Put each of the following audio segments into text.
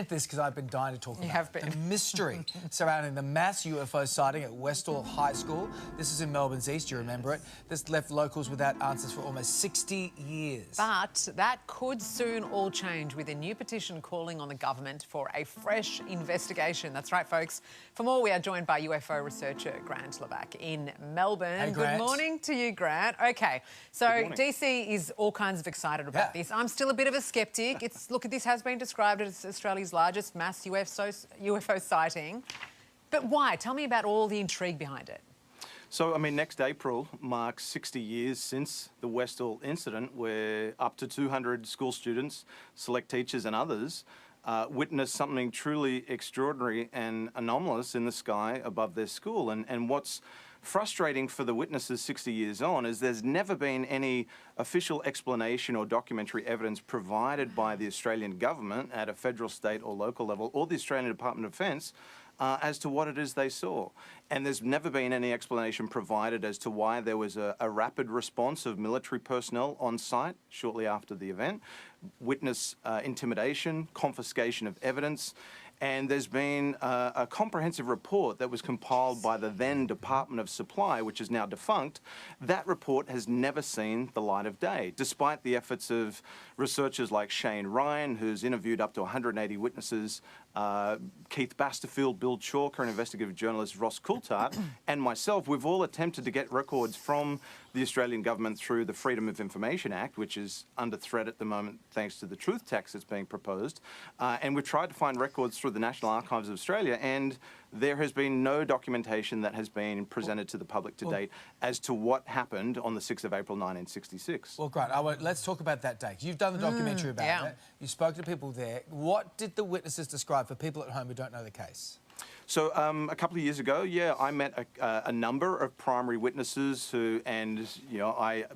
This because I've been dying to talk about You have been. the mystery surrounding the mass UFO sighting at Westall High School. This is in Melbourne's east, you remember it. This left locals without answers for almost 60 years. But that could soon all change with a new petition calling on the government for a fresh investigation. That's right, folks. For more, we are joined by UFO researcher Grant Levac in Melbourne. Hey, Grant. Good morning to you, Grant. OK, so DC is all kinds of excited about this. I'm still a bit of a sceptic. Look, this has been described as Australia's largest mass UFO sighting. But why? Tell me about all the intrigue behind it. So, I mean, next April marks 60 years since the Westall incident, where up to 200 school students, select teachers and others witnessed something truly extraordinary and anomalous in the sky above their school. And what's frustrating for the witnesses 60 years on is there's never been any official explanation or documentary evidence provided by the Australian government at a federal, state or local level, or the Australian Department of Defence, as to what it is they saw. And there's never been any explanation provided as to why there was a rapid response of military personnel on site shortly after the event, witness intimidation, confiscation of evidence. And there's been a comprehensive report that was compiled by the then Department of Supply, which is now defunct. That report has never seen the light of day, despite the efforts of researchers like Shane Ryan, who's interviewed up to 180 witnesses, Keith Basterfield, Bill Chalker, and investigative journalist Ross Coulthart, and myself. We've all attempted to get records from the Australian government through the Freedom of Information Act, which is under threat at the moment thanks to the truth tax that's being proposed. And we've tried to find records through the National Archives of Australia, and there has been no documentation that has been presented to the public to date as to what happened on the 6th of April 1966. Well, great. Let's talk about that date. You've done the documentary about it. You spoke to people there. What did the witnesses describe for people at home who don't know the case? So a couple of years ago, I met a number of primary witnesses who, and I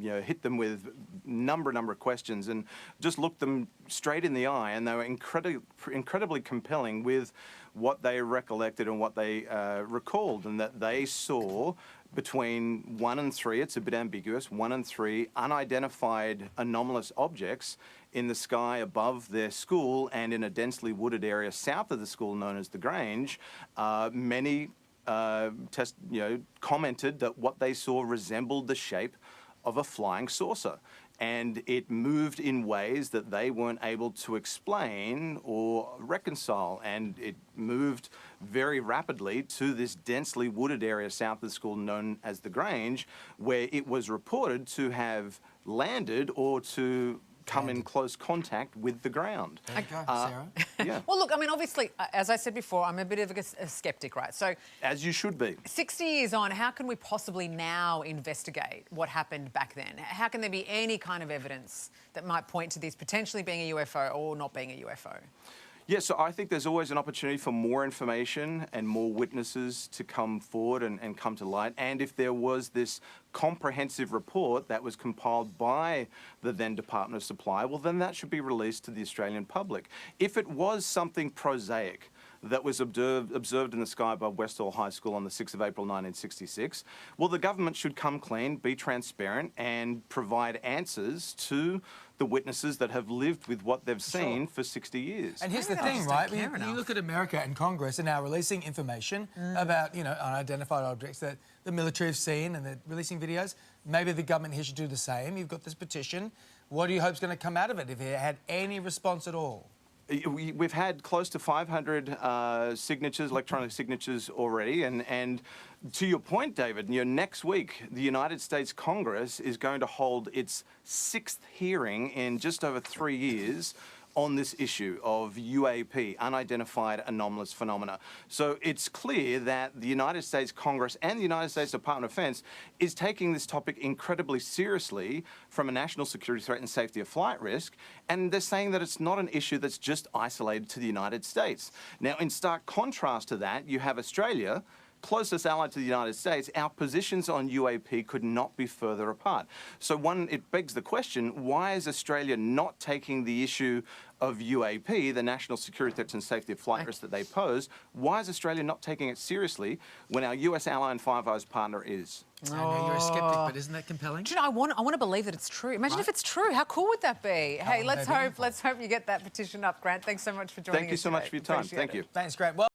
hit them with number of questions and just looked them straight in the eye, and they were incredibly compelling with what they recollected and what they recalled, and that they saw between 1 and 3, it's a bit ambiguous, 1 and 3 unidentified anomalous objects in the sky above their school and in a densely wooded area south of the school known as the Grange. Many commented that what they saw resembled the shape of a flying saucer, and it moved in ways that they weren't able to explain or reconcile, and it moved very rapidly to this densely wooded area south of the school known as the Grange, where it was reported to have landed or to come in close contact with the ground. Sarah? Yeah. Well, look, I mean, obviously, as I said before, I'm a bit of a sceptic, right? So, as you should be. 60 years on, how can we possibly now investigate what happened back then? How can there be any kind of evidence that might point to this potentially being a UFO or not being a UFO? Yeah, so I think there's always an opportunity for more information and more witnesses to come forward and come to light. And if there was this comprehensive report that was compiled by the then Department of Supply, well, then that should be released to the Australian public. If it was something prosaic that was observed in the sky above Westall High School on the 6th of April 1966, well, the government should come clean, be transparent, and provide answers to the witnesses that have lived with what they've seen for 60 years. And here's the thing, right? You look at America and Congress are now releasing information about, unidentified objects that the military have seen, and they're releasing videos. Maybe the government here should do the same. You've got this petition. What do you hope is going to come out of it, if it had any response at all? We've had close to 500 signatures, electronic signatures already, and to your point, David, next week the United States Congress is going to hold its 6th hearing in just over 3 years on this issue of UAP, unidentified anomalous phenomena. So it's clear that the United States Congress and the United States Department of Defense is taking this topic incredibly seriously from a national security threat and safety of flight risk, and they're saying that it's not an issue that's just isolated to the United States. Now, in stark contrast to that, you have Australia, closest ally to the United States. Our positions on UAP could not be further apart. So it begs the question, why is Australia not taking the issue of UAP, the national security threats and safety of flight risks that they pose, why is Australia not taking it seriously when our US ally and Five Eyes partner is? I know you're a skeptic, but isn't that compelling? Do you know, I want to believe that it's true. Imagine if it's true. How cool would that be? Hey, let's hope you get that petition up, Grant. Thanks so much for joining us. Thank you so much for your time. Appreciate Thank it. you. Thanks, Grant. Well.